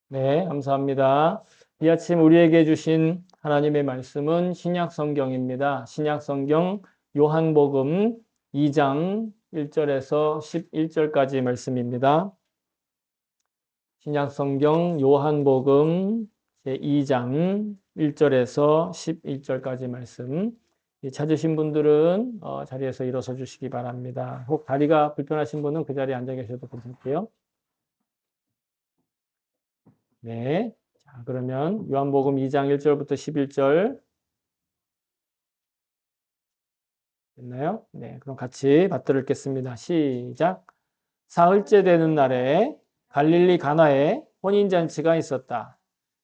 네, 감사합니다. 이 아침 우리에게 주신 하나님의 말씀은 신약 성경입니다. 신약 성경 요한복음 2장 1절에서 11절까지 말씀입니다. 신약 성경 요한복음 제2장 1절에서 11절까지 말씀. 찾으신 분들은 자리에서 일어서 주시기 바랍니다. 혹 다리가 불편하신 분은 그 자리에 앉아 계셔도 괜찮고요. 네. 자, 그러면 요한복음 2장 1절부터 11절 됐나요? 네. 그럼 같이 받들어 읽겠습니다. 시작. 사흘째 되는 날에 갈릴리 가나에 혼인잔치가 있었다.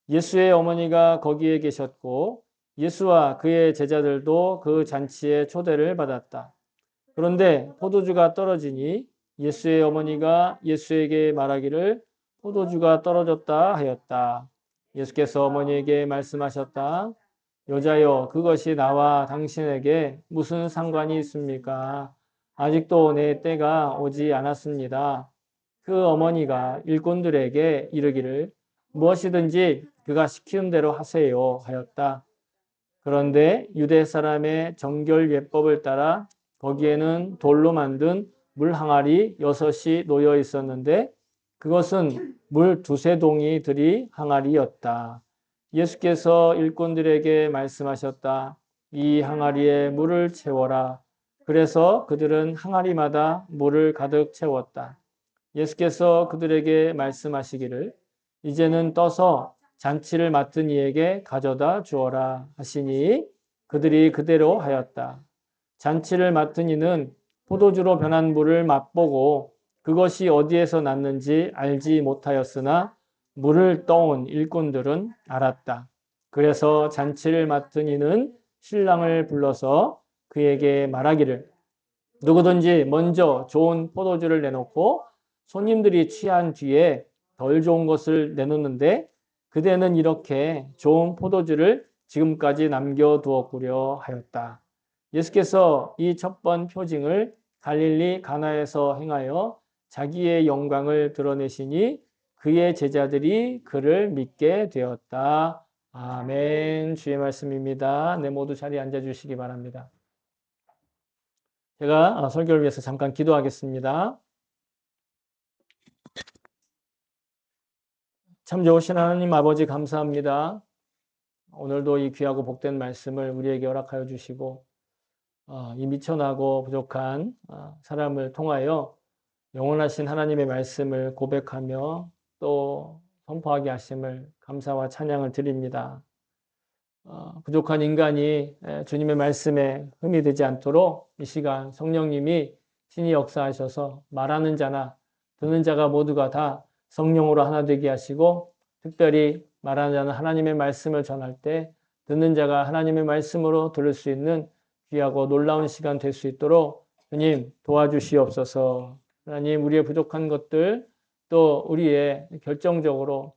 예수의 어머니가 거기에 계셨고 예수와 그의 제자들도 그 잔치에 초대를 받았다. 그런데 포도주가 떨어지니 예수의 어머니가 예수에게 말하기를 포도주가 떨어졌다 하였다. 예수께서 어머니에게 말씀하셨다. 여자여, 그것이 나와 당신에게 무슨 상관이 있습니까? 아직도 내 때가 오지 않았습니다. 그 어머니가 일꾼들에게 이르기를 무엇이든지 그가 시키는 대로 하세요 하였다. 그런데 유대 사람의 정결 예법을 따라 거기에는 돌로 만든 물 항아리 6이 놓여 있었는데 그것은 물 두세 동이 들이 항아리였다. 예수께서 일꾼들에게 말씀하셨다. 이 항아리에 물을 채워라. 그래서 그들은 항아리마다 물을 가득 채웠다. 예수께서 그들에게 말씀하시기를 이제는 떠서 잔치를 맡은 이에게 가져다 주어라 하시니 그들이 그대로 하였다. 잔치를 맡은 이는 포도주로 변한 물을 맛보고 그것이 어디에서 났는지 알지 못하였으나 물을 떠온 일꾼들은 알았다. 그래서 잔치를 맡은 이는 신랑을 불러서 그에게 말하기를 누구든지 먼저 좋은 포도주를 내놓고 손님들이 취한 뒤에 덜 좋은 것을 내놓는데 그대는 이렇게 좋은 포도주를 지금까지 남겨두었구려 하였다. 예수께서 이 첫 번 표징을 갈릴리 가나에서 행하여 자기의 영광을 드러내시니 그의 제자들이 그를 믿게 되었다. 아멘. 주의 말씀입니다. 네, 모두 자리에 앉아주시기 바랍니다. 제가 설교를 위해서 잠깐 기도하겠습니다. 참 좋으신 하나님 아버지 감사합니다. 오늘도 이 귀하고 복된 말씀을 우리에게 허락하여 주시고 이 미천하고 부족한 사람을 통하여 영원하신 하나님의 말씀을 고백하며 또 선포하게 하심을 감사와 찬양을 드립니다. 부족한 인간이 주님의 말씀에 흠이 되지 않도록 이 시간 성령님이 신이 역사하셔서 말하는 자나 듣는 자가 모두가 다 성령으로 하나 되게 하시고 특별히 말하는 자는 하나님의 말씀을 전할 때 듣는 자가 하나님의 말씀으로 들을 수 있는 귀하고 놀라운 시간 될 수 있도록 주님 도와주시옵소서. 하나님 우리의 부족한 것들 또 우리의 결정적으로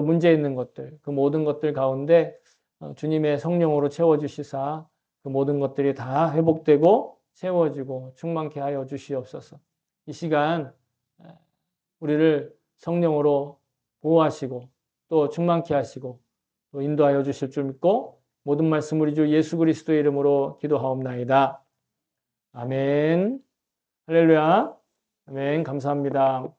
문제 있는 것들, 그 모든 것들 가운데 주님의 성령으로 채워주시사 그 모든 것들이 다 회복되고 채워지고 충만케 하여 주시옵소서. 이 시간 우리를 성령으로 보호하시고 또 충만케 하시고 또 인도하여 주실 줄 믿고 모든 말씀 우리 주 예수 그리스도의 이름으로 기도하옵나이다. 아멘. 할렐루야. 아멘. 감사합니다.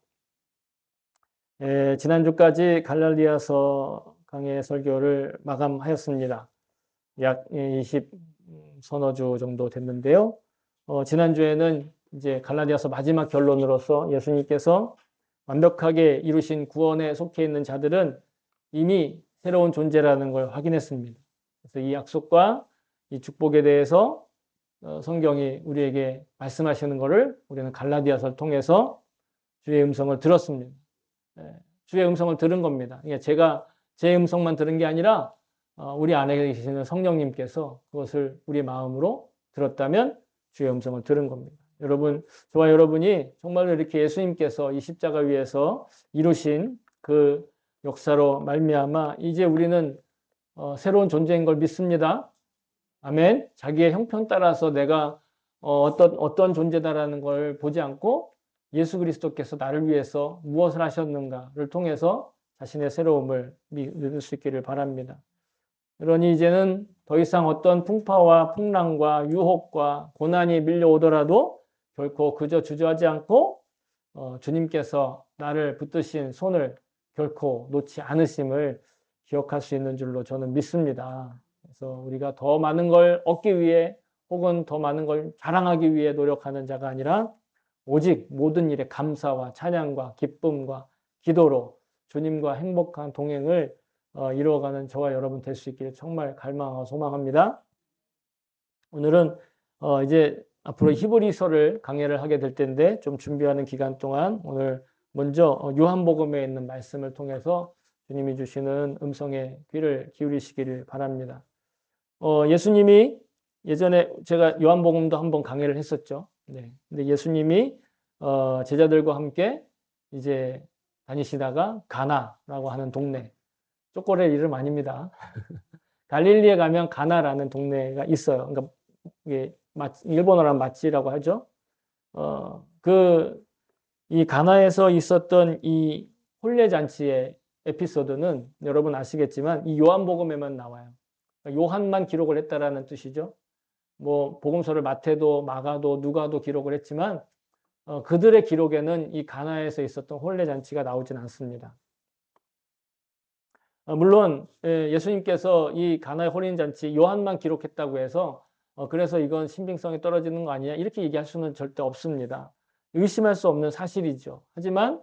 지난주까지 갈랄디아서 강의 설교를 마감하였습니다. 약 20 서너 주 정도 됐는데요. 지난주에는 이제 갈라디아서 마지막 결론으로서 예수님께서 완벽하게 이루신 구원에 속해 있는 자들은 이미 새로운 존재라는 걸 확인했습니다. 그래서 이 약속과 이 축복에 대해서 성경이 우리에게 말씀하시는 것을 우리는 갈라디아서를 통해서 주의 음성을 들었습니다. 주의 음성을 들은 겁니다. 제가 제 음성만 들은 게 아니라 우리 안에 계시는 성령님께서 그것을 우리 마음으로 들었다면 주의 음성을 들은 겁니다. 여러분, 저와 여러분이 정말로 이렇게 예수님께서 이 십자가 위에서 이루신 그 역사로 말미암아 이제 우리는 새로운 존재인 걸 믿습니다. 아멘. 자기의 형편 따라서 내가 어떤 존재다라는 걸 보지 않고 예수 그리스도께서 나를 위해서 무엇을 하셨는가를 통해서 자신의 새로움을 믿을 수 있기를 바랍니다. 그러니 이제는 더 이상 어떤 풍파와 풍랑과 유혹과 고난이 밀려오더라도 결코 그저 주저하지 않고 주님께서 나를 붙드신 손을 결코 놓지 않으심을 기억할 수 있는 줄로 저는 믿습니다. 그래서 우리가 더 많은 걸 얻기 위해 혹은 더 많은 걸 자랑하기 위해 노력하는 자가 아니라 오직 모든 일에 감사와 찬양과 기쁨과 기도로 주님과 행복한 동행을 이루어가는 저와 여러분 될 수 있기를 정말 갈망하고 소망합니다. 오늘은 이제 앞으로 히브리서를 강의를 하게 될 텐데 좀 준비하는 기간 동안 오늘 먼저 요한복음에 있는 말씀을 통해서 주님이 주시는 음성에 귀를 기울이시기를 바랍니다. 예수님이 예전에 제가 요한복음도 한번 강의를 했었죠. 네. 근데 예수님이 제자들과 함께 이제 다니시다가 가나라고 하는 동네, 초콜릿 이름 아닙니다. 갈릴리에 가면 가나라는 동네가 있어요. 그러니까 이게 일본어로 하면 마치라고 하죠. 이 가나에서 있었던 이 혼례 잔치의 에피소드는 여러분 아시겠지만 이 요한복음에만 나와요. 그러니까 요한만 기록을 했다라는 뜻이죠. 뭐 복음서를 마태도 마가도 누가도 기록을 했지만 그들의 기록에는 이 가나에서 있었던 혼례 잔치가 나오진 않습니다. 물론 예수님께서 이 가나의 혼인 잔치 요한만 기록했다고 해서 그래서 이건 신빙성이 떨어지는 거 아니냐 이렇게 얘기할 수는 절대 없습니다. 의심할 수 없는 사실이죠. 하지만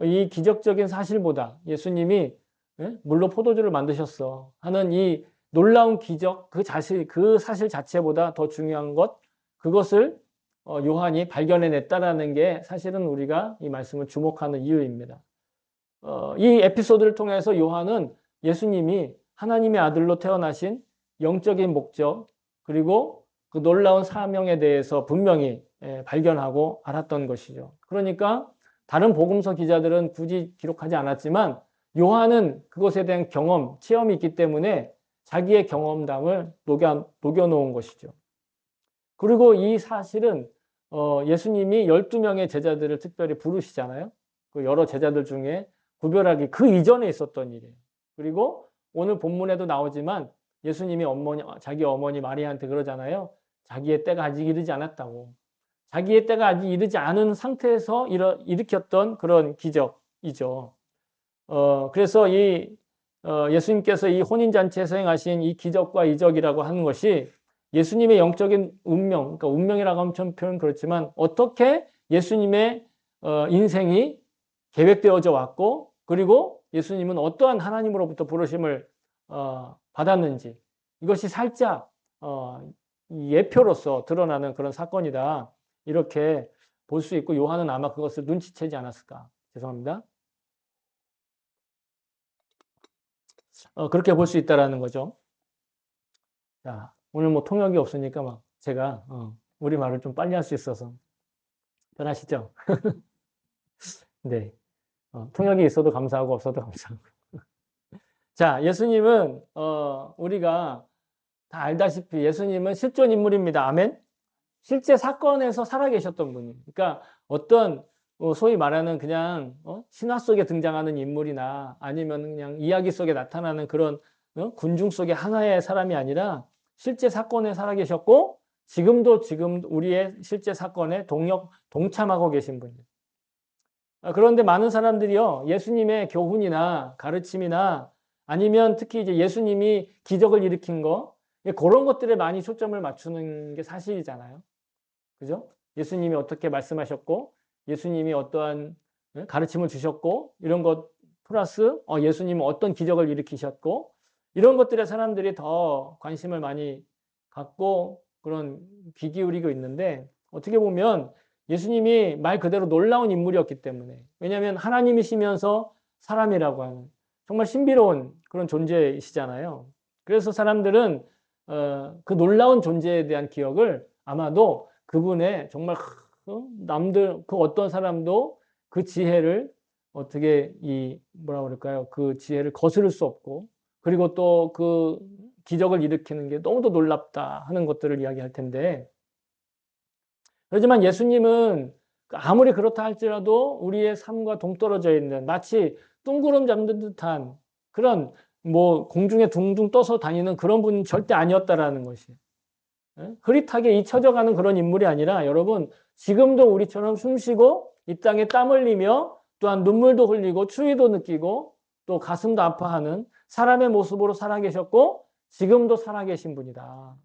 이 기적적인 사실보다 예수님이 물로 포도주를 만드셨어 하는 이 놀라운 기적 그 사실 자체보다 더 중요한 것 그것을 요한이 발견해냈다라는 게 사실은 우리가 이 말씀을 주목하는 이유입니다. 이 에피소드를 통해서 요한은 예수님이 하나님의 아들로 태어나신 영적인 목적 그리고 그 놀라운 사명에 대해서 분명히 발견하고 알았던 것이죠. 그러니까 다른 복음서 기자들은 굳이 기록하지 않았지만 요한은 그것에 대한 경험, 체험이 있기 때문에 자기의 경험담을 녹여놓은 것이죠. 그리고 이 사실은 예수님이 12명의 제자들을 특별히 부르시잖아요. 그 여러 제자들 중에 구별하기 그 이전에 있었던 일이에요. 그리고 오늘 본문에도 나오지만 예수님이 자기 어머니 마리아한테 그러잖아요. 자기의 때가 아직 이르지 않았다고. 자기의 때가 아직 이르지 않은 상태에서 일으켰던 그런 기적이죠. 그래서 예수님께서 이 혼인잔치에서 행하신 이 기적과 이적이라고 하는 것이 예수님의 영적인 운명, 그러니까 운명이라고 하면 좀 표현 그렇지만 어떻게 예수님의 인생이 계획되어져 왔고 그리고 예수님은 어떠한 하나님으로부터 부르심을 받았는지 이것이 살짝 예표로서 드러나는 그런 사건이다. 이렇게 볼 수 있고 요한은 아마 그것을 눈치채지 않았을까. 죄송합니다. 그렇게 볼 수 있다라는 거죠. 자, 오늘 뭐 통역이 없으니까 막 제가 우리말을 좀 빨리 할 수 있어서 편하시죠? 네. 통역이 있어도 감사하고 없어도 감사하고. 자, 예수님은 우리가 다 알다시피 예수님은 실존 인물입니다. 아멘. 실제 사건에서 살아계셨던 분이에요. 그러니까 어떤 소위 말하는 그냥 신화 속에 등장하는 인물이나 아니면 그냥 이야기 속에 나타나는 그런 군중 속의 하나의 사람이 아니라 실제 사건에 살아계셨고 지금 우리의 실제 사건에 동참하고 계신 분이에요. 그런데 많은 사람들이요 예수님의 교훈이나 가르침이나 아니면 특히 이제 예수님이 기적을 일으킨 거 그런 것들에 많이 초점을 맞추는 게 사실이잖아요. 그죠? 예수님이 어떻게 말씀하셨고 예수님이 어떠한 가르침을 주셨고 이런 것 플러스 예수님은 어떤 기적을 일으키셨고 이런 것들에 사람들이 더 관심을 많이 갖고 그런 귀 기울이고 있는데 어떻게 보면 예수님이 말 그대로 놀라운 인물이었기 때문에 왜냐하면 하나님이시면서 사람이라고 하는 정말 신비로운 그런 존재이시잖아요. 그래서 사람들은 그 놀라운 존재에 대한 기억을 아마도 그분의 정말 남들 그 어떤 사람도 그 지혜를 어떻게 뭐라 그럴까요? 그 지혜를 거스를 수 없고 그리고 또 그 기적을 일으키는 게 너무도 놀랍다 하는 것들을 이야기할 텐데 그렇지만 예수님은 아무리 그렇다 할지라도 우리의 삶과 동떨어져 있는 마치 둥구름 잡는 듯한 그런 뭐 공중에 둥둥 떠서 다니는 그런 분은 절대 아니었다라는 것이. 예? 흐릿하게 잊혀져가는 그런 인물이 아니라 여러분 지금도 우리처럼 숨쉬고 이 땅에 땀 흘리며 또한 눈물도 흘리고 추위도 느끼고 또 가슴도 아파하는 사람의 모습으로 살아계셨고 지금도 살아계신 분이다.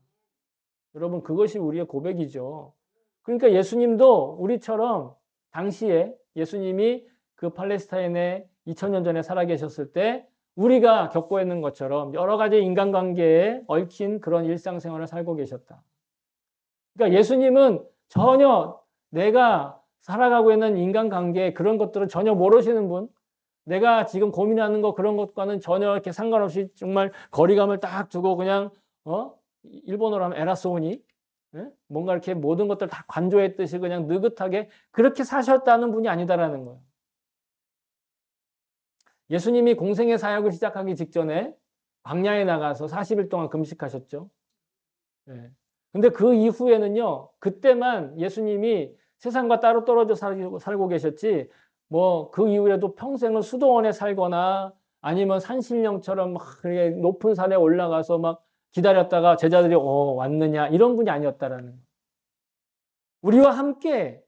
여러분 그것이 우리의 고백이죠. 그러니까 예수님도 우리처럼 당시에 예수님이 그 팔레스타인에 2000년 전에 살아계셨을 때 우리가 겪고 있는 것처럼 여러 가지 인간관계에 얽힌 그런 일상생활을 살고 계셨다. 그러니까 예수님은 전혀 내가 살아가고 있는 인간관계 그런 것들은 전혀 모르시는 분, 내가 지금 고민하는 거 그런 것과는 전혀 이렇게 상관없이 정말 거리감을 딱 두고 그냥 일본어로 하면 에라소니 뭔가 이렇게 모든 것들 다 관조했듯이 그냥 느긋하게 그렇게 사셨다는 분이 아니다라는 거예요. 예수님이 공생의 사역을 시작하기 직전에 광야에 나가서 40일 동안 금식하셨죠. 네. 근데 그 이후에는요, 그때만 예수님이 세상과 따로 떨어져 살고 계셨지, 뭐 그 이후에도 평생을 수도원에 살거나 아니면 산신령처럼 막 높은 산에 올라가서 막 기다렸다가 제자들이 왔느냐 이런 분이 아니었다라는 거예요. 우리와 함께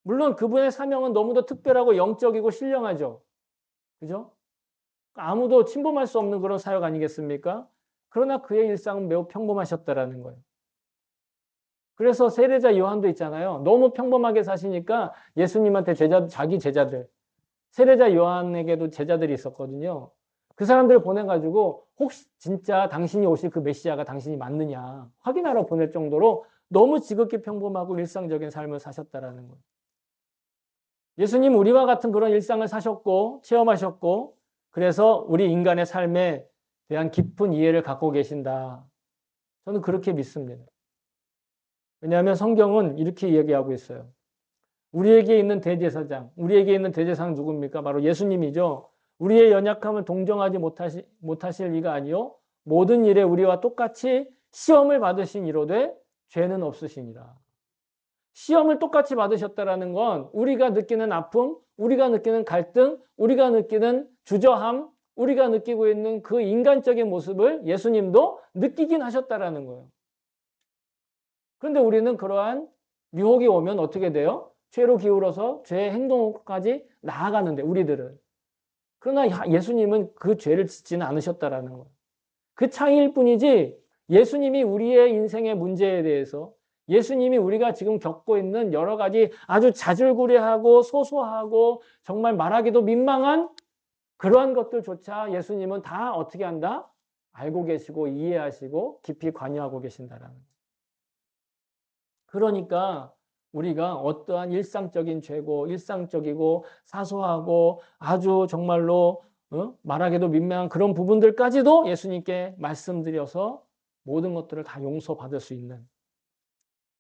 물론 그분의 사명은 너무도 특별하고 영적이고 신령하죠. 그죠? 아무도 침범할 수 없는 그런 사역 아니겠습니까? 그러나 그의 일상은 매우 평범하셨다라는 거예요. 그래서 세례자 요한도 있잖아요. 너무 평범하게 사시니까 예수님한테 자기 제자들, 세례자 요한에게도 제자들이 있었거든요. 그 사람들을 보내가지고 혹시 진짜 당신이 오실 그 메시아가 당신이 맞느냐 확인하러 보낼 정도로 너무 지극히 평범하고 일상적인 삶을 사셨다라는 거예요. 예수님 우리와 같은 그런 일상을 사셨고 체험하셨고 그래서 우리 인간의 삶에 대한 깊은 이해를 갖고 계신다. 저는 그렇게 믿습니다. 왜냐하면 성경은 이렇게 얘기하고 있어요. 우리에게 있는 대제사장, 우리에게 있는 대제사장은 누굽니까? 바로 예수님이죠. 우리의 연약함을 동정하지 못하실 이가 아니요 모든 일에 우리와 똑같이 시험을 받으신 이로되 죄는 없으시니라. 시험을 똑같이 받으셨다라는 건 우리가 느끼는 아픔, 우리가 느끼는 갈등, 우리가 느끼는 주저함, 우리가 느끼고 있는 그 인간적인 모습을 예수님도 느끼긴 하셨다라는 거예요. 그런데 우리는 그러한 유혹이 오면 어떻게 돼요? 죄로 기울어서 죄의 행동까지 나아가는데 우리들은. 그러나 예수님은 그 죄를 짓지는 않으셨다라는 거예요. 그 차이일 뿐이지 예수님이 우리의 인생의 문제에 대해서 예수님이 우리가 지금 겪고 있는 여러 가지 아주 자질구레하고 소소하고 정말 말하기도 민망한 그러한 것들조차 예수님은 다 어떻게 한다? 알고 계시고 이해하시고 깊이 관여하고 계신다라는 거예요. 그러니까 우리가 어떠한 일상적인 죄고 일상적이고 사소하고 아주 정말로 말하기도 민망한 그런 부분들까지도 예수님께 말씀드려서 모든 것들을 다 용서받을 수 있는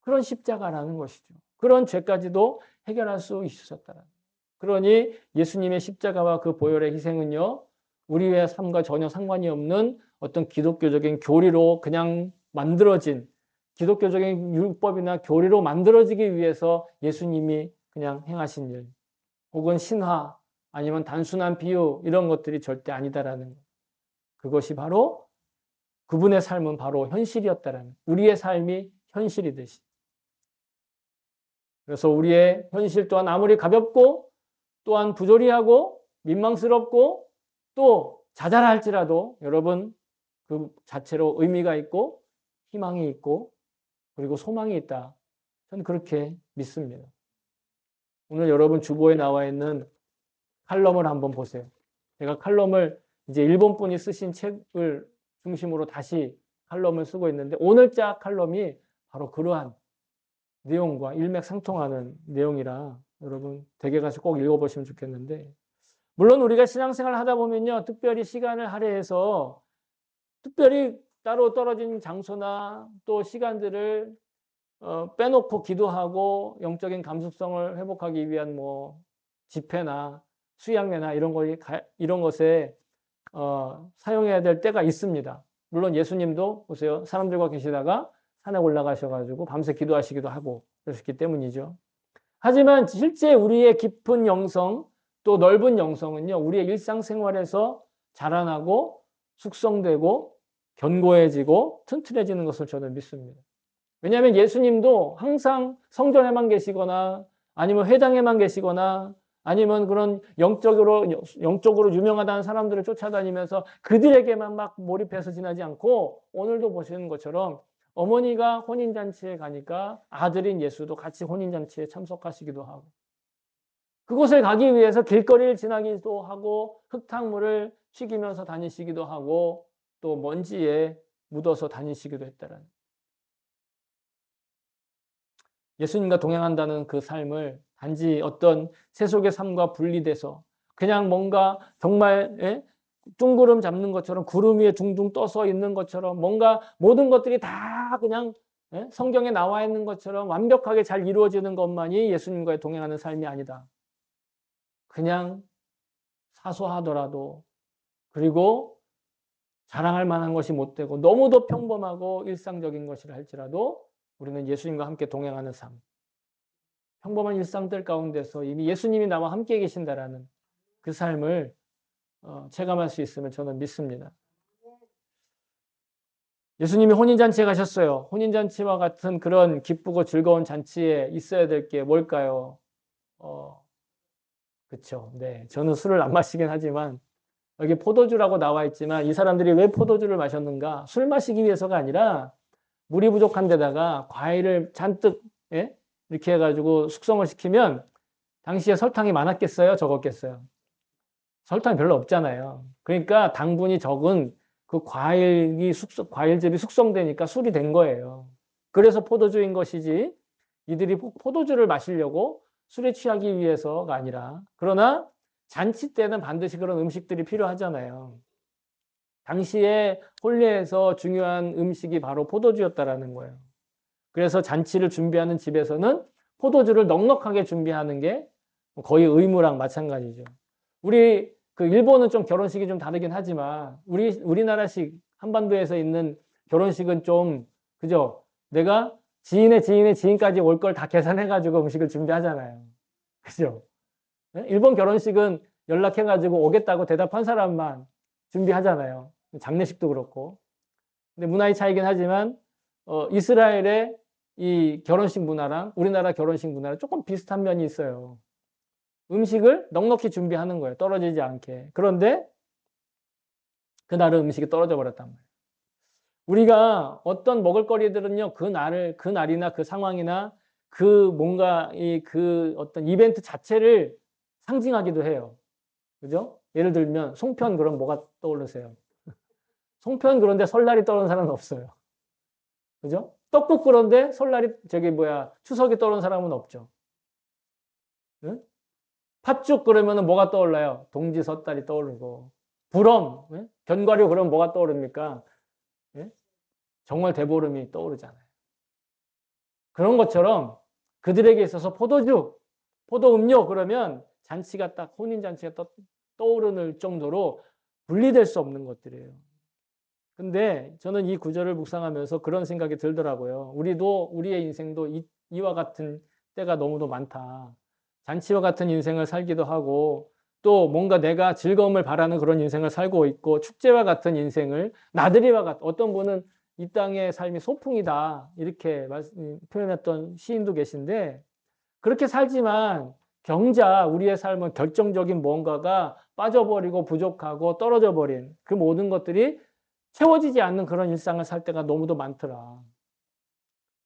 그런 십자가라는 것이죠. 그런 죄까지도 해결할 수 있으셨다는. 그러니 예수님의 십자가와 그 보혈의 희생은요, 우리의 삶과 전혀 상관이 없는 어떤 기독교적인 교리로 그냥 만들어진 기독교적인 율법이나 교리로 만들어지기 위해서 예수님이 그냥 행하신 일, 혹은 신화, 아니면 단순한 비유, 이런 것들이 절대 아니다라는 것. 그것이 바로 그분의 삶은 바로 현실이었다라는, 우리의 삶이 현실이듯이. 그래서 우리의 현실 또한 아무리 가볍고 또한 부조리하고 민망스럽고 또 자잘할지라도 여러분 그 자체로 의미가 있고 희망이 있고 그리고 소망이 있다. 저는 그렇게 믿습니다. 오늘 여러분 주보에 나와 있는 칼럼을 한번 보세요. 제가 칼럼을 이제 일본 분이 쓰신 책을 중심으로 다시 칼럼을 쓰고 있는데 오늘자 칼럼이 바로 그러한 내용과 일맥상통하는 내용이라 여러분 댁에 가서 꼭 읽어보시면 좋겠는데 물론 우리가 신앙생활을 하다 보면요. 특별히 시간을 할애해서 특별히 따로 떨어진 장소나 또 시간들을 빼놓고 기도하고 영적인 감수성을 회복하기 위한 뭐 집회나 수양회나 이런 것에 사용해야 될 때가 있습니다. 물론 예수님도 보세요. 사람들과 계시다가 산에 올라가셔가지고 밤새 기도하시기도 하고 그러셨기 때문이죠. 하지만 실제 우리의 깊은 영성, 또 넓은 영성은요, 우리의 일상생활에서 자라나고 숙성되고 견고해지고 튼튼해지는 것을 저는 믿습니다. 왜냐하면 예수님도 항상 성전에만 계시거나 아니면 회당에만 계시거나 아니면 그런 영적으로 유명하다는 사람들을 쫓아다니면서 그들에게만 막 몰입해서 지나지 않고 오늘도 보시는 것처럼 어머니가 혼인잔치에 가니까 아들인 예수도 같이 혼인잔치에 참석하시기도 하고 그곳을 가기 위해서 길거리를 지나기도 하고 흙탕물을 튀기면서 다니시기도 하고 또 먼지에 묻어서 다니시기도 했다라는 예수님과 동행한다는 그 삶을 단지 어떤 세속의 삶과 분리돼서 그냥 뭔가 정말 둥구름 잡는 것처럼 구름 위에 둥둥 떠서 있는 것처럼 뭔가 모든 것들이 다 그냥 성경에 나와 있는 것처럼 완벽하게 잘 이루어지는 것만이 예수님과의 동행하는 삶이 아니다. 그냥 사소하더라도 그리고 자랑할 만한 것이 못 되고 너무도 평범하고 일상적인 것이라 할지라도 우리는 예수님과 함께 동행하는 삶. 평범한 일상들 가운데서 이미 예수님이 나와 함께 계신다라는 그 삶을 체감할 수 있음을 저는 믿습니다. 예수님이 혼인잔치에 가셨어요. 혼인잔치와 같은 그런 기쁘고 즐거운 잔치에 있어야 될 게 뭘까요? 그쵸. 네. 저는 술을 안 마시긴 하지만 여기 포도주라고 나와 있지만 이 사람들이 왜 포도주를 마셨는가? 술 마시기 위해서가 아니라 물이 부족한 데다가 과일을 잔뜩 이렇게 해가지고 숙성을 시키면 당시에 설탕이 많았겠어요? 적었겠어요? 설탕이 별로 없잖아요. 그러니까 당분이 적은 그 과일즙이 숙성되니까 술이 된 거예요. 그래서 포도주인 것이지 이들이 포도주를 마시려고 술에 취하기 위해서가 아니라 그러나 잔치 때는 반드시 그런 음식들이 필요하잖아요. 당시에 혼례에서 중요한 음식이 바로 포도주였다라는 거예요. 그래서 잔치를 준비하는 집에서는 포도주를 넉넉하게 준비하는 게 거의 의무랑 마찬가지죠. 우리 그 일본은 좀 결혼식이 좀 다르긴 하지만 우리나라식 한반도에서 있는 결혼식은 좀 그죠? 내가 지인의 지인의 지인까지 올 걸 다 계산해가지고 음식을 준비하잖아요. 그죠? 일본 결혼식은 연락해가지고 오겠다고 대답한 사람만 준비하잖아요. 장례식도 그렇고. 근데 문화의 차이긴 하지만 이스라엘의 이 결혼식 문화랑 우리나라 결혼식 문화랑 조금 비슷한 면이 있어요. 음식을 넉넉히 준비하는 거예요. 떨어지지 않게. 그런데 그날은 음식이 떨어져 버렸단 말이에요. 우리가 어떤 먹을거리들은요, 그 날이나 그 상황이나 그 뭔가 그 어떤 이벤트 자체를 상징하기도 해요. 그죠? 예를 들면 송편 그럼 뭐가 떠오르세요? 송편 그런데 설날이 떠오르는 사람은 없어요. 그죠? 떡국 그런데 설날이 추석이 떠오르는 사람은 없죠. 응? 팥죽 그러면 뭐가 떠올라요? 동지 섣달이 떠오르고 부럼, 견과류 그러면 뭐가 떠오릅니까? 예? 정월 대보름이 떠오르잖아요. 그런 것처럼 그들에게 있어서 포도주, 포도음료 그러면 잔치가 딱 혼인잔치가 떠오르는 정도로 분리될 수 없는 것들이에요. 근데 저는 이 구절을 묵상하면서 그런 생각이 들더라고요. 우리의 인생도 이와 같은 때가 너무도 많다. 잔치와 같은 인생을 살기도 하고 또 뭔가 내가 즐거움을 바라는 그런 인생을 살고 있고 축제와 같은 인생을 나들이와 같은 어떤 분은 이 땅의 삶이 소풍이다 이렇게 표현했던 시인도 계신데 그렇게 살지만 경자 우리의 삶은 결정적인 뭔가가 빠져버리고 부족하고 떨어져 버린 그 모든 것들이 채워지지 않는 그런 일상을 살 때가 너무도 많더라.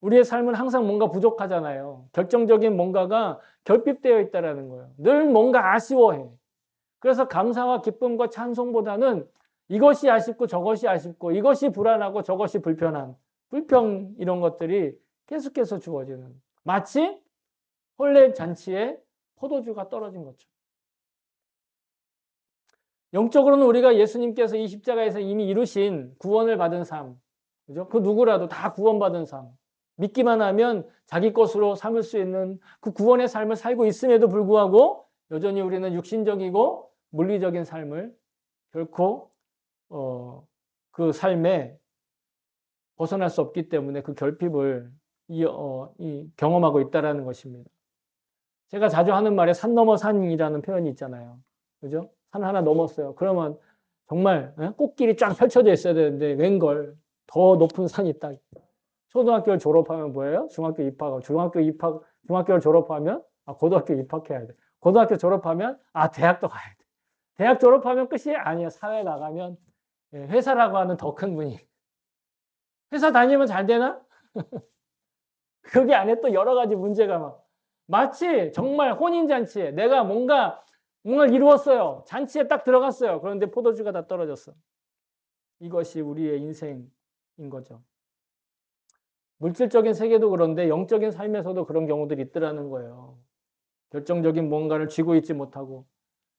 우리의 삶은 항상 뭔가 부족하잖아요. 결정적인 뭔가가 결핍되어 있다는 거예요. 늘 뭔가 아쉬워해. 그래서 감사와 기쁨과 찬송보다는 이것이 아쉽고 저것이 아쉽고 이것이 불안하고 저것이 불평 이런 것들이 계속해서 주어지는 마치 혼례 잔치에 포도주가 떨어진 것처럼. 영적으로는 우리가 예수님께서 이 십자가에서 이미 이루신 구원을 받은 삶, 그죠? 그 누구라도 다 구원받은 삶. 믿기만 하면 자기 것으로 삼을 수 있는 그 구원의 삶을 살고 있음에도 불구하고 여전히 우리는 육신적이고 물리적인 삶을 결코 그 삶에 벗어날 수 없기 때문에 그 결핍을 경험하고 있다라는 것입니다. 제가 자주 하는 말에 산 넘어 산이라는 표현이 있잖아요. 그죠? 산 하나 넘었어요. 그러면 정말 꽃길이 쫙 펼쳐져 있어야 되는데 웬걸 더 높은 산이 있다. 초등학교를 졸업하면 뭐예요? 중학교 입학하고 중학교를 졸업하면 고등학교 입학해야 돼. 고등학교 졸업하면 대학도 가야 돼. 대학 졸업하면 끝이 아니야. 사회 나가면 회사라고 하는 더 큰 문이. 회사 다니면 잘 되나? 거기 안에 또 여러 가지 문제가 마치 정말 혼인잔치에 내가 뭔가를 이루었어요. 잔치에 딱 들어갔어요. 그런데 포도주가 다 떨어졌어. 이것이 우리의 인생인 거죠. 물질적인 세계도 그런데 영적인 삶에서도 그런 경우들이 있더라는 거예요. 결정적인 뭔가를 쥐고 있지 못하고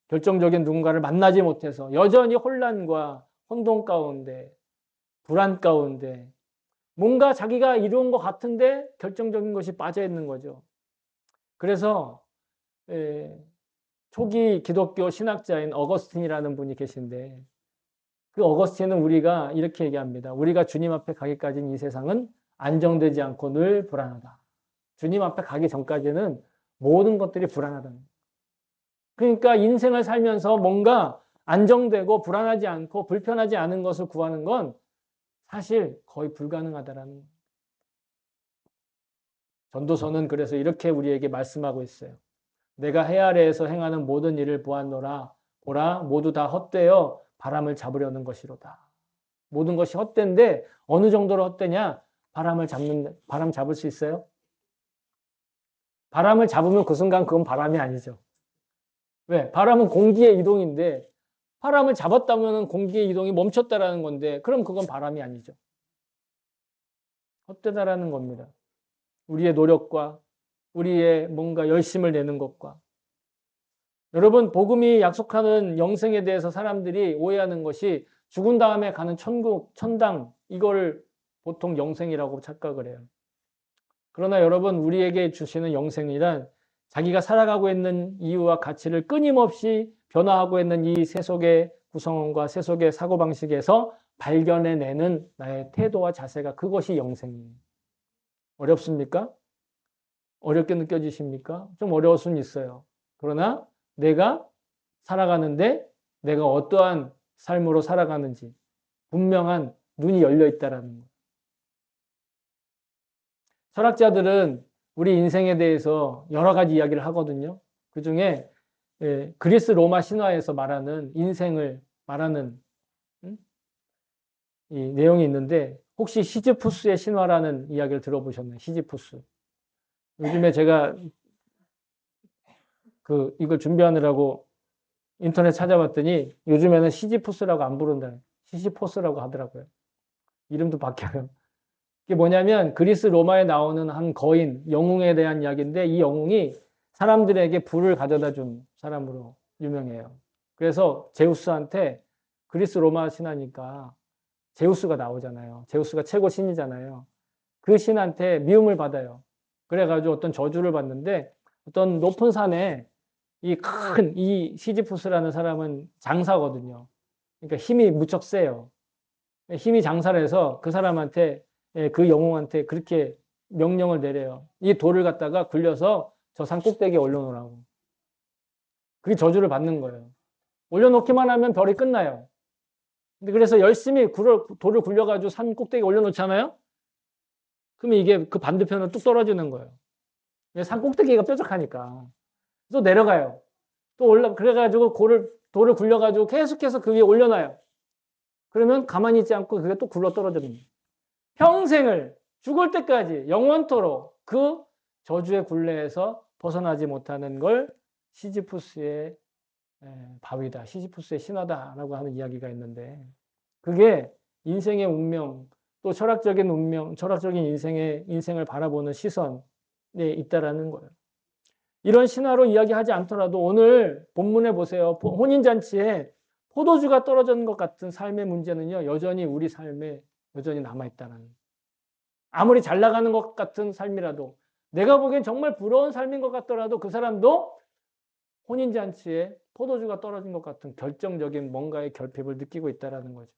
결정적인 누군가를 만나지 못해서 여전히 혼란과 혼돈 가운데 불안 가운데 뭔가 자기가 이루은 것 같은데 결정적인 것이 빠져 있는 거죠. 그래서 초기 기독교 신학자인 어거스틴이라는 분이 계신데 그 어거스틴은 우리가 이렇게 얘기합니다. 우리가 주님 앞에 가기까지는 이 세상은 안정되지 않고 늘 불안하다. 주님 앞에 가기 전까지는 모든 것들이 불안하다. 그러니까 인생을 살면서 뭔가 안정되고 불안하지 않고 불편하지 않은 것을 구하는 건 사실 거의 불가능하다라는 거예요. 전도서는 그래서 이렇게 우리에게 말씀하고 있어요. 내가 해 아래에서 행하는 모든 일을 보았노라. 보라, 모두 다 헛되어 바람을 잡으려는 것이로다. 모든 것이 헛된데 어느 정도로 헛되냐? 바람 잡을 수 있어요? 바람을 잡으면 그 순간 그건 바람이 아니죠. 왜? 바람은 공기의 이동인데 바람을 잡았다면 공기의 이동이 멈췄다라는 건데 그럼 그건 바람이 아니죠. 헛되다라는 겁니다. 우리의 노력과 우리의 뭔가 열심을 내는 것과 여러분 복음이 약속하는 영생에 대해서 사람들이 오해하는 것이 죽은 다음에 가는 천국, 천당 이거를 보통 영생이라고 착각을 해요. 그러나 여러분 우리에게 주시는 영생이란 자기가 살아가고 있는 이유와 가치를 끊임없이 변화하고 있는 이 세속의 구성원과 세속의 사고방식에서 발견해내는 나의 태도와 자세가 그것이 영생이에요. 어렵습니까? 어렵게 느껴지십니까? 좀 어려울 수는 있어요. 그러나 내가 살아가는데 내가 어떠한 삶으로 살아가는지 분명한 눈이 열려 있다라는 거예요. 철학자들은 우리 인생에 대해서 여러 가지 이야기를 하거든요. 그 중에 그리스 로마 신화에서 말하는 인생을 말하는 이 내용이 있는데 혹시 시지푸스의 신화라는 이야기를 들어보셨나요? 시지푸스. 요즘에 제가 이걸 준비하느라고 인터넷 찾아봤더니 요즘에는 시지푸스라고 안 부른다. 시시포스라고 하더라고요. 이름도 바뀌어요. 이게 뭐냐면 그리스 로마에 나오는 한 거인, 영웅에 대한 이야기인데 이 영웅이 사람들에게 불을 가져다 준 사람으로 유명해요. 그래서 제우스한테 그리스 로마 신화니까 제우스가 나오잖아요. 제우스가 최고 신이잖아요. 그 신한테 미움을 받아요. 그래가지고 어떤 저주를 받는데 어떤 높은 산에 이 시지푸스라는 사람은 장사거든요. 그러니까 힘이 무척 세요. 힘이 장사를 해서 그 사람한테, 그 영웅한테 그렇게 명령을 내려요. 이 돌을 갖다가 굴려서 저 산 꼭대기에 올려놓으라고. 그게 저주를 받는 거예요. 올려놓기만 하면 별이 끝나요. 근데 그래서 열심히 돌을 굴려가지고 산 꼭대기에 올려놓잖아요? 그러면 이게 그 반대편은 뚝 떨어지는 거예요. 산 꼭대기가 뾰족하니까. 또 내려가요. 그래가지고 돌을 굴려가지고 계속해서 그 위에 올려놔요. 그러면 가만히 있지 않고 그게 또 굴러 떨어집니다. 평생을 죽을 때까지 영원토록 그 저주의 굴레에서 벗어나지 못하는 걸 시지푸스의 바위다, 시지푸스의 신화다라고 하는 이야기가 있는데 그게 인생의 운명, 또 철학적인 운명, 철학적인 인생을 바라보는 시선에 있다라는 거예요. 이런 신화로 이야기하지 않더라도 오늘 본문에 보세요. 혼인잔치에 포도주가 떨어진 것 같은 삶의 문제는요, 여전히 우리 삶에 여전히 남아있다는 거예요. 아무리 잘 나가는 것 같은 삶이라도 내가 보기엔 정말 부러운 삶인 것 같더라도 그 사람도 혼인잔치에 포도주가 떨어진 것 같은 결정적인 뭔가의 결핍을 느끼고 있다는 거죠.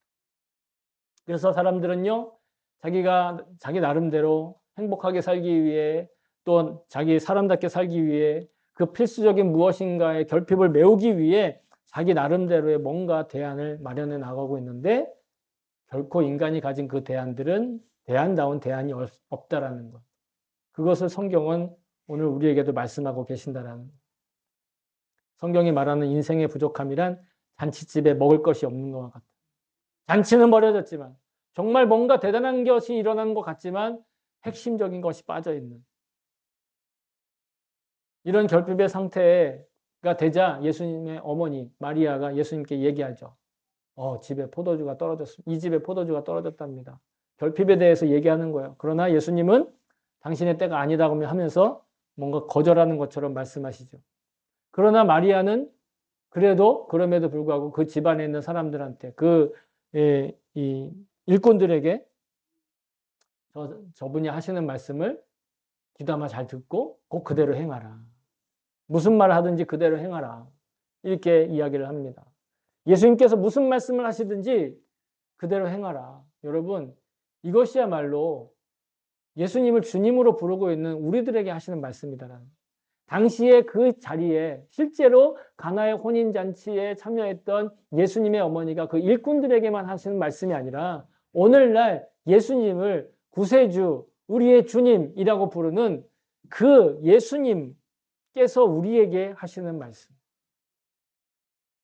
그래서 사람들은요, 자기 나름대로 행복하게 살기 위해 또 자기 사람답게 살기 위해 그 필수적인 무엇인가의 결핍을 메우기 위해 자기 나름대로의 뭔가 대안을 마련해 나가고 있는데 결코 인간이 가진 그 대안들은 대안다운 대안이 없다라는 것. 그것을 성경은 오늘 우리에게도 말씀하고 계신다라는 것. 성경이 말하는 인생의 부족함이란 잔치집에 먹을 것이 없는 것과 같다. 잔치는 벌어졌지만 정말 뭔가 대단한 것이 일어나는 것 같지만 핵심적인 것이 빠져있는 이런 결핍의 상태가 되자 예수님의 어머니 마리아가 예수님께 얘기하죠. 집에 포도주가 떨어졌습니다. 이 집에 포도주가 떨어졌답니다. 결핍에 대해서 얘기하는 거예요. 그러나 예수님은 당신의 때가 아니다고 하면서 뭔가 거절하는 것처럼 말씀하시죠. 그러나 마리아는 그럼에도 불구하고 그 집안에 있는 사람들한테 이 일꾼들에게 저분이 하시는 말씀을 귀담아 잘 듣고 꼭 그대로 행하라. 무슨 말을 하든지 그대로 행하라. 이렇게 이야기를 합니다. 예수님께서 무슨 말씀을 하시든지 그대로 행하라. 여러분, 이것이야말로 예수님을 주님으로 부르고 있는 우리들에게 하시는 말씀이다. 당시에 그 자리에 실제로 가나의 혼인잔치에 참여했던 예수님의 어머니가 그 일꾼들에게만 하시는 말씀이 아니라 오늘날 예수님을 구세주, 우리의 주님이라고 부르는 그 예수님께서 우리에게 하시는 말씀.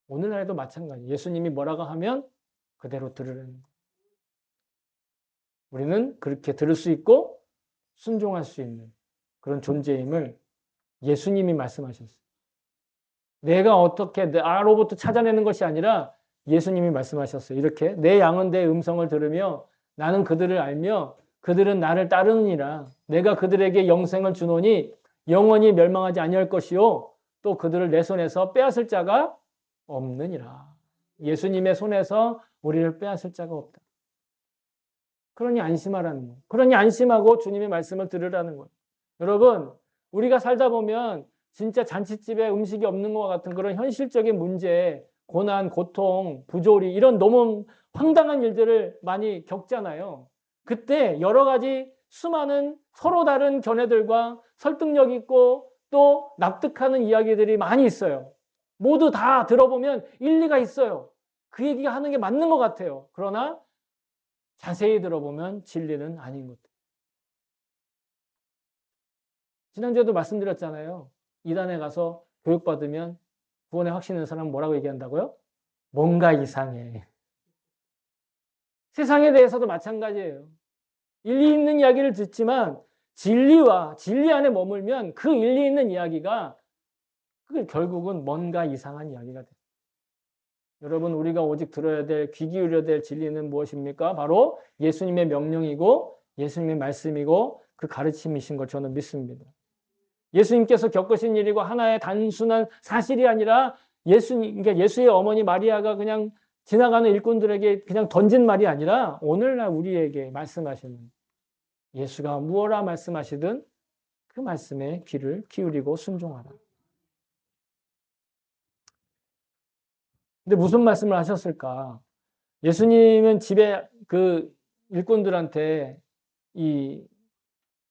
오늘날에도 마찬가지. 예수님이 뭐라고 하면 그대로 들으라는 거예요. 우리는 그렇게 들을 수 있고 순종할 수 있는 그런 존재임을 예수님이 말씀하셨어요. 내가 어떻게 나로부터 찾아내는 것이 아니라 예수님이 말씀하셨어요. 이렇게 내 양은 내 음성을 들으며 나는 그들을 알며 그들은 나를 따르느니라. 내가 그들에게 영생을 주노니 영원히 멸망하지 아니할 것이요 또 그들을 내 손에서 빼앗을 자가 없느니라. 예수님의 손에서 우리를 빼앗을 자가 없다. 그러니 안심하라는 거예요. 그러니 안심하고 주님의 말씀을 들으라는 거예요. 여러분, 우리가 살다 보면 진짜 잔치집에 음식이 없는 것 같은 그런 현실적인 문제, 고난, 고통, 부조리 이런 너무 황당한 일들을 많이 겪잖아요. 그때 여러 가지 수많은 서로 다른 견해들과 설득력 있고 또 납득하는 이야기들이 많이 있어요. 모두 다 들어보면 일리가 있어요. 그 얘기가 하는 게 맞는 것 같아요. 그러나 자세히 들어보면 진리는 아닌 것 같아요. 지난주에도 말씀드렸잖아요. 이단에 가서 교육받으면 구원의 확신 있는 사람은 뭐라고 얘기한다고요? 뭔가 이상해. 세상에 대해서도 마찬가지예요. 일리 있는 이야기를 듣지만 진리와 진리 안에 머물면 그 일리 있는 이야기가 그게 결국은 뭔가 이상한 이야기가 돼요. 여러분, 우리가 오직 들어야 될, 귀 기울여야 될 진리는 무엇입니까? 바로 예수님의 명령이고 예수님의 말씀이고 그 가르침이신 걸 저는 믿습니다. 예수님께서 겪으신 일이고 하나의 단순한 사실이 아니라 그러니까 예수의 어머니 마리아가 그냥 지나가는 일꾼들에게 그냥 던진 말이 아니라 오늘날 우리에게 말씀하시는 예수가 무엇라 말씀하시든 그 말씀에 귀를 기울이고 순종하라. 근데 무슨 말씀을 하셨을까? 예수님은 집에 그 일꾼들한테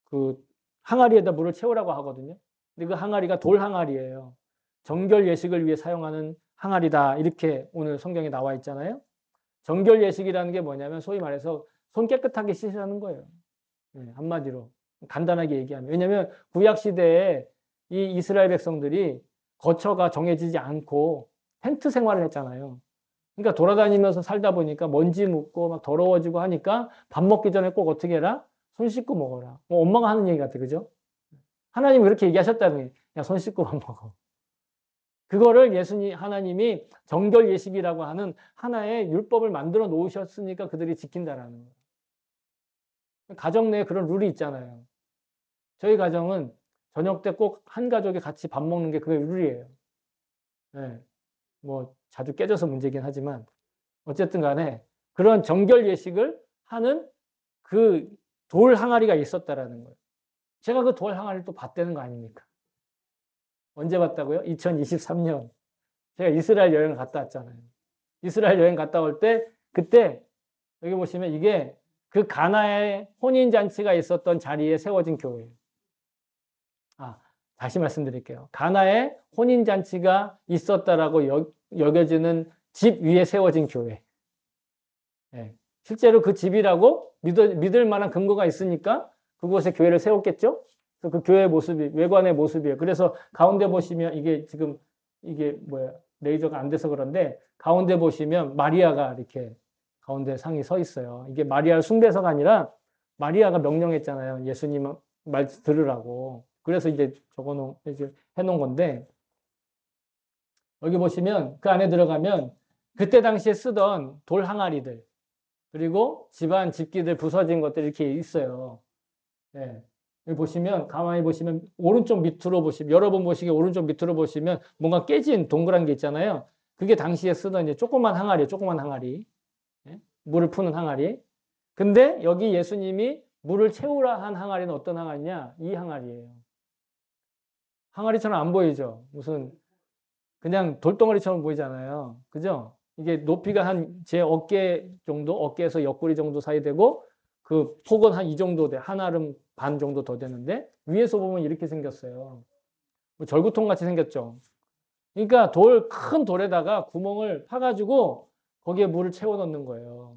그 항아리에다 물을 채우라고 하거든요. 근데 그 항아리가 돌 항아리예요. 정결 예식을 위해 사용하는 항아리다. 이렇게 오늘 성경에 나와 있잖아요. 정결 예식이라는 게 뭐냐면 소위 말해서 손 깨끗하게 씻으라는 거예요. 한마디로 간단하게 얘기하면. 왜냐하면 구약 시대에 이 이스라엘 백성들이 거처가 정해지지 않고 텐트 생활을 했잖아요. 그러니까 돌아다니면서 살다 보니까 먼지 묻고 막 더러워지고 하니까 밥 먹기 전에 꼭 어떻게 해라? 손 씻고 먹어라. 뭐 엄마가 하는 얘기 같아, 그죠? 하나님이 그렇게 얘기하셨다니, 야, 손 씻고 밥 먹어. 그거를 하나님이 정결 예식이라고 하는 하나의 율법을 만들어 놓으셨으니까 그들이 지킨다라는 거예요. 가정 내에 그런 룰이 있잖아요. 저희 가정은 저녁 때 꼭 한 가족이 같이 밥 먹는 게 그게 룰이에요. 네. 뭐 자주 깨져서 문제긴 하지만 어쨌든 간에 그런 정결 예식을 하는 그 돌 항아리가 있었다라는 거예요. 제가 그 돌 항아리를 또 봤다는 거 아닙니까? 언제 봤다고요? 2023년. 제가 이스라엘 여행을 갔다 왔잖아요. 이스라엘 여행 갔다 올 때 그때 여기 보시면 이게 그 가나의 혼인잔치가 있었던 자리에 세워진 교회예요. 다시 말씀드릴게요. 가나에 혼인잔치가 있었다라고 여겨지는 집 위에 세워진 교회. 예. 실제로 그 집이라고 믿을 만한 근거가 있으니까 그곳에 교회를 세웠겠죠? 그 교회의 모습이, 외관의 모습이에요. 그래서 가운데 보시면 이게 뭐야, 레이저가 안 돼서 그런데 가운데 보시면 마리아가 이렇게 가운데 상이 서 있어요. 이게 마리아를 숭배해서가 아니라 마리아가 명령했잖아요. 예수님 말 들으라고. 그래서 이제 이제 해놓은 건데, 여기 보시면 그 안에 들어가면 그때 당시에 쓰던 돌 항아리들, 그리고 집안 집기들 부서진 것들 이렇게 있어요. 예. 여기 보시면, 가만히 보시면, 오른쪽 밑으로 보시면, 여러분 보시기에 오른쪽 밑으로 보시면 뭔가 깨진 동그란 게 있잖아요. 그게 당시에 쓰던 이제 조그만 항아리. 예? 물을 푸는 항아리. 근데 여기 예수님이 물을 채우라 한 항아리는 어떤 항아리냐? 이 항아리예요. 항아리처럼 안 보이죠? 무슨 그냥 돌덩어리처럼 보이잖아요. 그죠? 이게 높이가 한 제 어깨 정도, 어깨에서 옆구리 정도 사이 되고 그 폭은 한 이 정도 돼. 한 알음 반 정도 더 되는데 위에서 보면 이렇게 생겼어요. 절구통 같이 생겼죠. 그러니까 큰 돌에다가 구멍을 파가지고 거기에 물을 채워 넣는 거예요.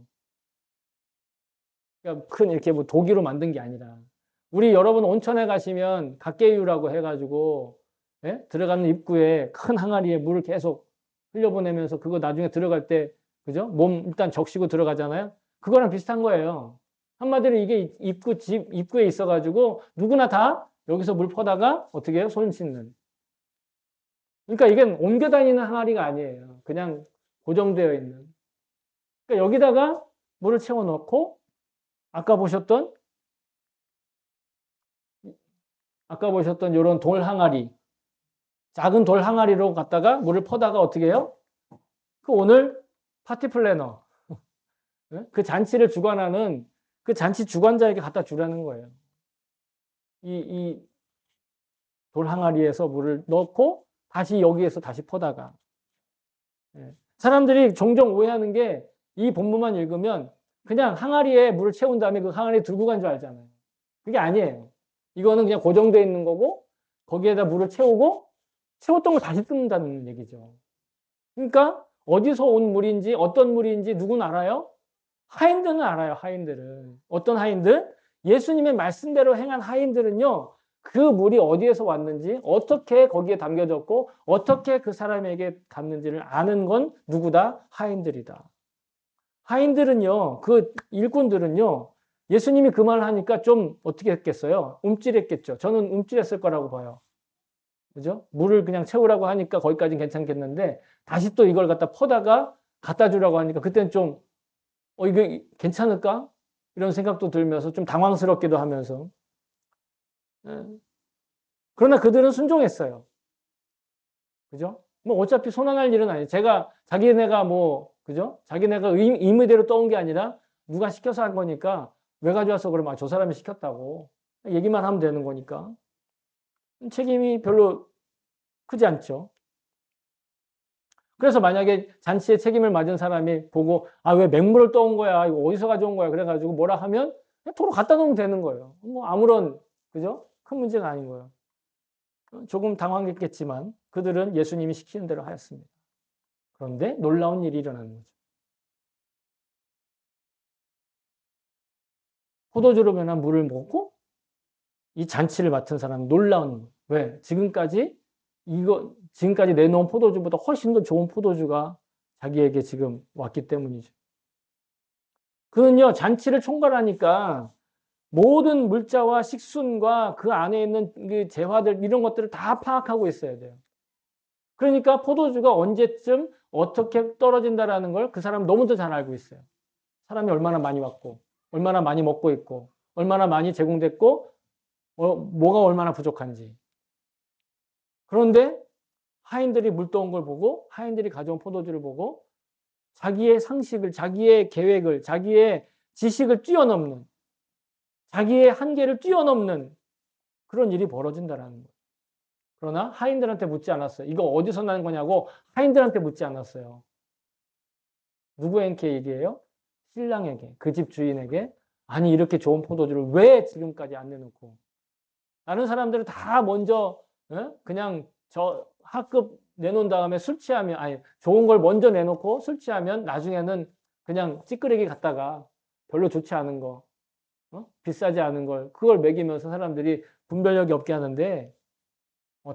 그러니까 큰 이렇게 뭐 도기로 만든 게 아니라. 우리 여러분 온천에 가시면 갓개유라고 해가지고 예? 들어가는 입구에 큰 항아리에 물을 계속 흘려보내면서 그거 나중에 들어갈 때 그죠? 몸 일단 적시고 들어가잖아요. 그거랑 비슷한 거예요. 한마디로 이게 입구에 있어가지고 누구나 다 여기서 물 퍼다가 어떻게 해요? 손 씻는. 그러니까 이게 옮겨 다니는 항아리가 아니에요. 그냥 고정되어 있는. 그러니까 여기다가 물을 채워 넣고 아까 보셨던 이런 돌 항아리, 작은 돌 항아리로 갖다가 물을 퍼다가 어떻게 해요? 그 오늘 파티 플래너, 그 잔치를 주관하는 그 잔치 주관자에게 갖다 주라는 거예요. 이 돌 항아리에서 물을 넣고 다시 여기에서 다시 퍼다가. 사람들이 종종 오해하는 게 이 본문만 읽으면 그냥 항아리에 물을 채운 다음에 그 항아리 들고 간 줄 알잖아요. 그게 아니에요. 이거는 그냥 고정되어 있는 거고 거기에다 물을 채우고 채웠던 걸 다시 뜯는다는 얘기죠. 그러니까 어디서 온 물인지 어떤 물인지 누구는 알아요? 하인들은 알아요. 하인들은. 어떤 하인들? 예수님의 말씀대로 행한 하인들은요. 그 물이 어디에서 왔는지 어떻게 거기에 담겨졌고 어떻게 그 사람에게 갔는지를 아는 건 누구다? 하인들이다. 하인들은요. 그 일꾼들은요. 예수님이 그 말을 하니까 좀 어떻게 했겠어요? 움찔했겠죠. 저는 움찔했을 거라고 봐요. 그죠? 물을 그냥 채우라고 하니까 거기까지는 괜찮겠는데 다시 또 이걸 갖다 퍼다가 갖다 주라고 하니까 그때는 좀 이게 괜찮을까? 이런 생각도 들면서 좀 당황스럽기도 하면서. 그러나 그들은 순종했어요. 그죠? 뭐 어차피 손안할 일은 아니에요. 자기네가 그죠? 자기네가 임의대로 떠온 게 아니라 누가 시켜서 한 거니까 왜 가져와서 그러면 저 사람이 시켰다고. 얘기만 하면 되는 거니까. 책임이 별로 크지 않죠. 그래서 만약에 잔치에 책임을 맡은 사람이 보고 왜 맹물을 떠온 거야? 이거 어디서 가져온 거야? 그래가지고 뭐라 하면 그냥 도로 갖다 놓으면 되는 거예요. 뭐 아무런 그죠? 큰 문제가 아닌 거예요. 조금 당황했겠지만 그들은 예수님이 시키는 대로 하였습니다. 그런데 놀라운 일이 일어나는 거죠. 포도주로 변한 물을 먹고 이 잔치를 맡은 사람은 놀라운 왜? 지금까지 내놓은 포도주보다 훨씬 더 좋은 포도주가 자기에게 지금 왔기 때문이죠. 그는요, 잔치를 총괄하니까 모든 물자와 식순과 그 안에 있는 그 재화들, 이런 것들을 다 파악하고 있어야 돼요. 그러니까 포도주가 언제쯤 어떻게 떨어진다라는 걸 그 사람 너무도 잘 알고 있어요. 사람이 얼마나 많이 왔고, 얼마나 많이 먹고 있고, 얼마나 많이 제공됐고, 뭐가 얼마나 부족한지. 그런데 하인들이 물 떠온 걸 보고, 하인들이 가져온 포도주를 보고, 자기의 상식을, 자기의 계획을, 자기의 지식을 뛰어넘는, 자기의 한계를 뛰어넘는 그런 일이 벌어진다는 거예요. 그러나 하인들한테 묻지 않았어요. 이거 어디서 난 거냐고 하인들한테 묻지 않았어요. 누구에게 얘기해요? 신랑에게, 그 집 주인에게. 아니 이렇게 좋은 포도주를 왜 지금까지 안 내놓고. 다른 사람들은 다 먼저 그냥 저 학급 내놓은 다음에 술 취하면, 아니, 좋은 걸 먼저 내놓고 술 취하면 나중에는 그냥 찌끄레기 갖다가 별로 좋지 않은 거, 비싸지 않은 걸, 그걸 먹이면서 사람들이 분별력이 없게 하는데,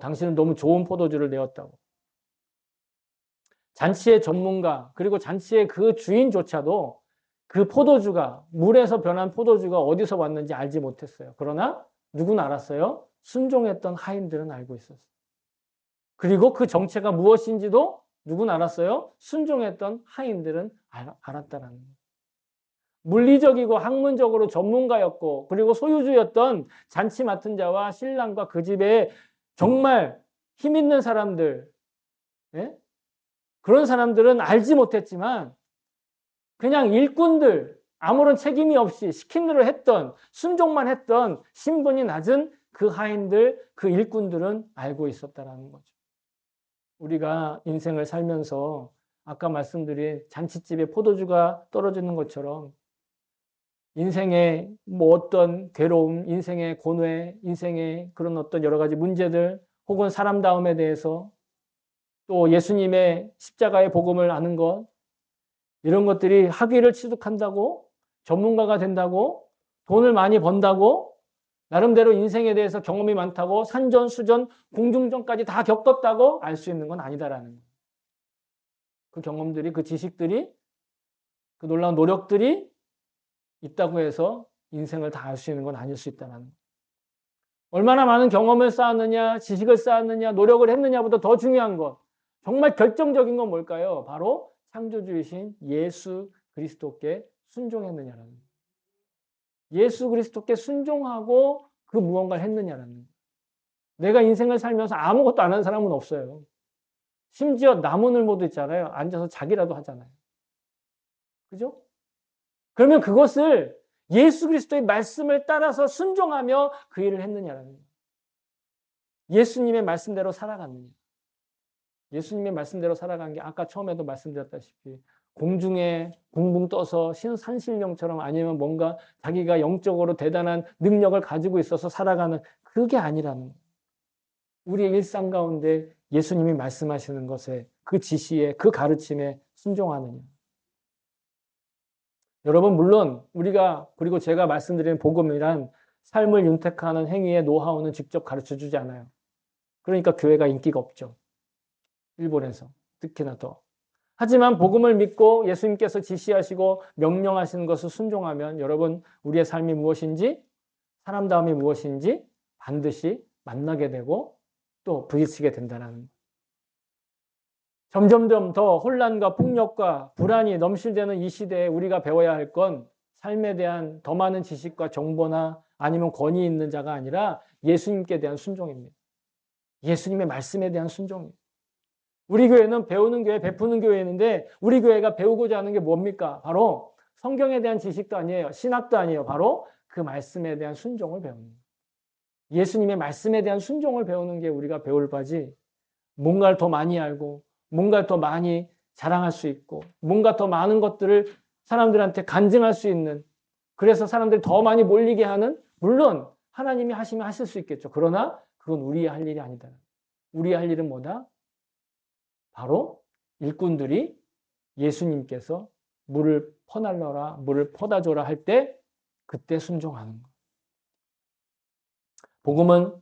당신은 너무 좋은 포도주를 내었다고. 잔치의 전문가, 그리고 잔치의 그 주인조차도 그 포도주가, 물에서 변한 포도주가 어디서 왔는지 알지 못했어요. 그러나 누구는 알았어요? 순종했던 하인들은 알고 있었어요. 그리고 그 정체가 무엇인지도 누구는 알았어요? 순종했던 하인들은 알았다라는 거예요. 물리적이고 학문적으로 전문가였고, 그리고 소유주였던 잔치 맡은 자와 신랑과 그 집에 정말 힘 있는 사람들, 예? 그런 사람들은 알지 못했지만 그냥 일꾼들, 아무런 책임이 없이 시킨 대로 했던, 순종만 했던 신분이 낮은 그 하인들, 그 일꾼들은 알고 있었다라는 거죠. 우리가 인생을 살면서 아까 말씀드린 잔치집에 포도주가 떨어지는 것처럼 인생의 뭐 어떤 괴로움, 인생의 고뇌, 인생의 그런 어떤 여러 가지 문제들, 혹은 사람다움에 대해서, 또 예수님의 십자가의 복음을 아는 것, 이런 것들이 학위를 취득한다고, 전문가가 된다고, 돈을 많이 번다고, 나름대로 인생에 대해서 경험이 많다고, 산전수전, 공중전까지 다 겪었다고 알 수 있는 건 아니다라는 거예요. 그 경험들이, 그 지식들이, 그 놀라운 노력들이 있다고 해서 인생을 다 알 수 있는 건 아닐 수 있다는 거예요. 얼마나 많은 경험을 쌓았느냐, 지식을 쌓았느냐, 노력을 했느냐보다 더 중요한 것, 정말 결정적인 건 뭘까요? 바로 창조주이신 예수 그리스도께 순종했느냐라는 거예요. 예수 그리스도께 순종하고 그 무언가를 했느냐라는 거예요. 내가 인생을 살면서 아무것도 안 한 사람은 없어요. 심지어 나무늘보도 있잖아요. 앉아서 자기라도 하잖아요. 그죠? 그러면 그것을 예수 그리스도의 말씀을 따라서 순종하며 그 일을 했느냐라는 거예요. 예수님의 말씀대로 살아갔느냐. 예수님의 말씀대로 살아간 게 아까 처음에도 말씀드렸다시피 공중에 붕붕 떠서 산신령처럼, 아니면 뭔가 자기가 영적으로 대단한 능력을 가지고 있어서 살아가는, 그게 아니라는 거예요. 우리의 일상 가운데 예수님이 말씀하시는 것에, 그 지시에, 그 가르침에 순종하느냐. 여러분, 물론 우리가, 그리고 제가 말씀드리는 복음이란 삶을 윤택하는 행위의 노하우는 직접 가르쳐 주지 않아요. 그러니까 교회가 인기가 없죠. 일본에서 특히나 더. 하지만 복음을 믿고 예수님께서 지시하시고 명령하시는 것을 순종하면 여러분, 우리의 삶이 무엇인지, 사람다움이 무엇인지 반드시 만나게 되고 또 부딪히게 된다는 거예요. 점점점 더 혼란과 폭력과 불안이 넘실대는 이 시대에 우리가 배워야 할 건 삶에 대한 더 많은 지식과 정보나 아니면 권위 있는 자가 아니라 예수님께 대한 순종입니다. 예수님의 말씀에 대한 순종입니다. 우리 교회는 배우는 교회, 베푸는 교회인데 우리 교회가 배우고자 하는 게 뭡니까? 바로 성경에 대한 지식도 아니에요. 신학도 아니에요. 바로 그 말씀에 대한 순종을 배우는 거예요. 예수님의 말씀에 대한 순종을 배우는 게 우리가 배울 바지, 뭔가를 더 많이 알고 뭔가를 더 많이 자랑할 수 있고 뭔가 더 많은 것들을 사람들한테 간증할 수 있는, 그래서 사람들이 더 많이 몰리게 하는, 물론 하나님이 하시면 하실 수 있겠죠. 그러나 그건 우리의 할 일이 아니다. 우리의 할 일은 뭐다? 바로 일꾼들이 예수님께서 물을 퍼날러라, 물을 퍼다 줘라 할 때 그때 순종하는 것. 복음은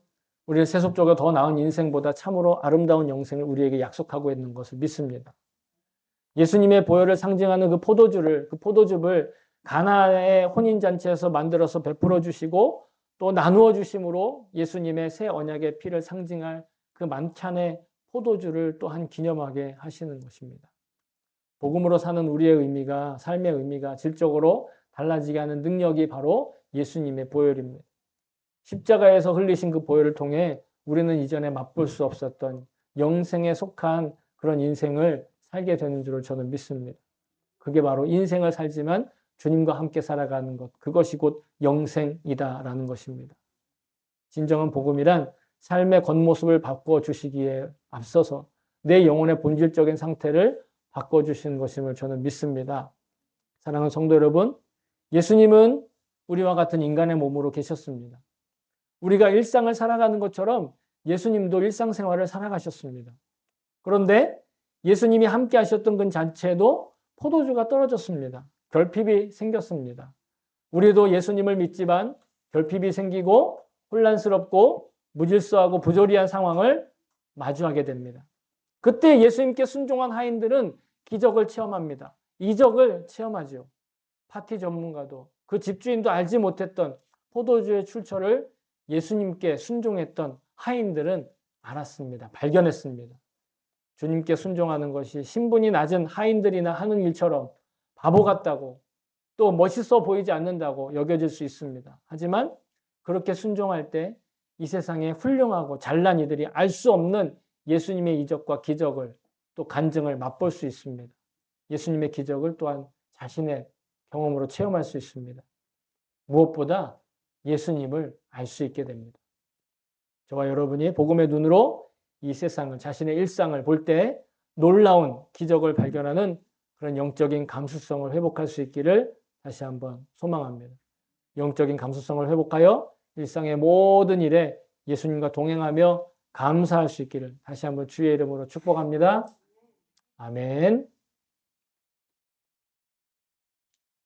우리를 세속적으로 더 나은 인생보다 참으로 아름다운 영생을 우리에게 약속하고 있는 것을 믿습니다. 예수님의 보혈을 상징하는 그 포도즙을 가나의 혼인잔치에서 만들어서 베풀어 주시고 또 나누어 주심으로 예수님의 새 언약의 피를 상징할 그 만찬의 포도주를 또한 기념하게 하시는 것입니다. 복음으로 사는 우리의 의미가, 삶의 의미가 질적으로 달라지게 하는 능력이 바로 예수님의 보혈입니다. 십자가에서 흘리신 그 보혈을 통해 우리는 이전에 맛볼 수 없었던 영생에 속한 그런 인생을 살게 되는 줄을 저는 믿습니다. 그게 바로 인생을 살지만 주님과 함께 살아가는 것, 그것이 곧 영생이다라는 것입니다. 진정한 복음이란 삶의 겉모습을 바꿔주시기에 앞서서 내 영혼의 본질적인 상태를 바꿔주시는 것임을 저는 믿습니다. 사랑하는 성도 여러분, 예수님은 우리와 같은 인간의 몸으로 계셨습니다. 우리가 일상을 살아가는 것처럼 예수님도 일상생활을 살아가셨습니다. 그런데 예수님이 함께 하셨던 그 자체도 포도주가 떨어졌습니다. 결핍이 생겼습니다. 우리도 예수님을 믿지만 결핍이 생기고 혼란스럽고 무질서하고 부조리한 상황을 마주하게 됩니다. 그때 예수님께 순종한 하인들은 기적을 체험합니다. 이적을 체험하죠. 파티 전문가도 그 집주인도 알지 못했던 포도주의 출처를 예수님께 순종했던 하인들은 알았습니다. 발견했습니다. 주님께 순종하는 것이 신분이 낮은 하인들이나 하는 일처럼 바보 같다고 또 멋있어 보이지 않는다고 여겨질 수 있습니다. 하지만 그렇게 순종할 때 이 세상에 훌륭하고 잘난 이들이 알 수 없는 예수님의 이적과 기적을 또 간증을 맛볼 수 있습니다. 예수님의 기적을 또한 자신의 경험으로 체험할 수 있습니다. 무엇보다 예수님을 알 수 있게 됩니다. 저와 여러분이 복음의 눈으로 이 세상을, 자신의 일상을 볼 때 놀라운 기적을 발견하는 그런 영적인 감수성을 회복할 수 있기를 다시 한번 소망합니다. 영적인 감수성을 회복하여 일상의 모든 일에 예수님과 동행하며 감사할 수 있기를 다시 한번 주의 이름으로 축복합니다. 아멘.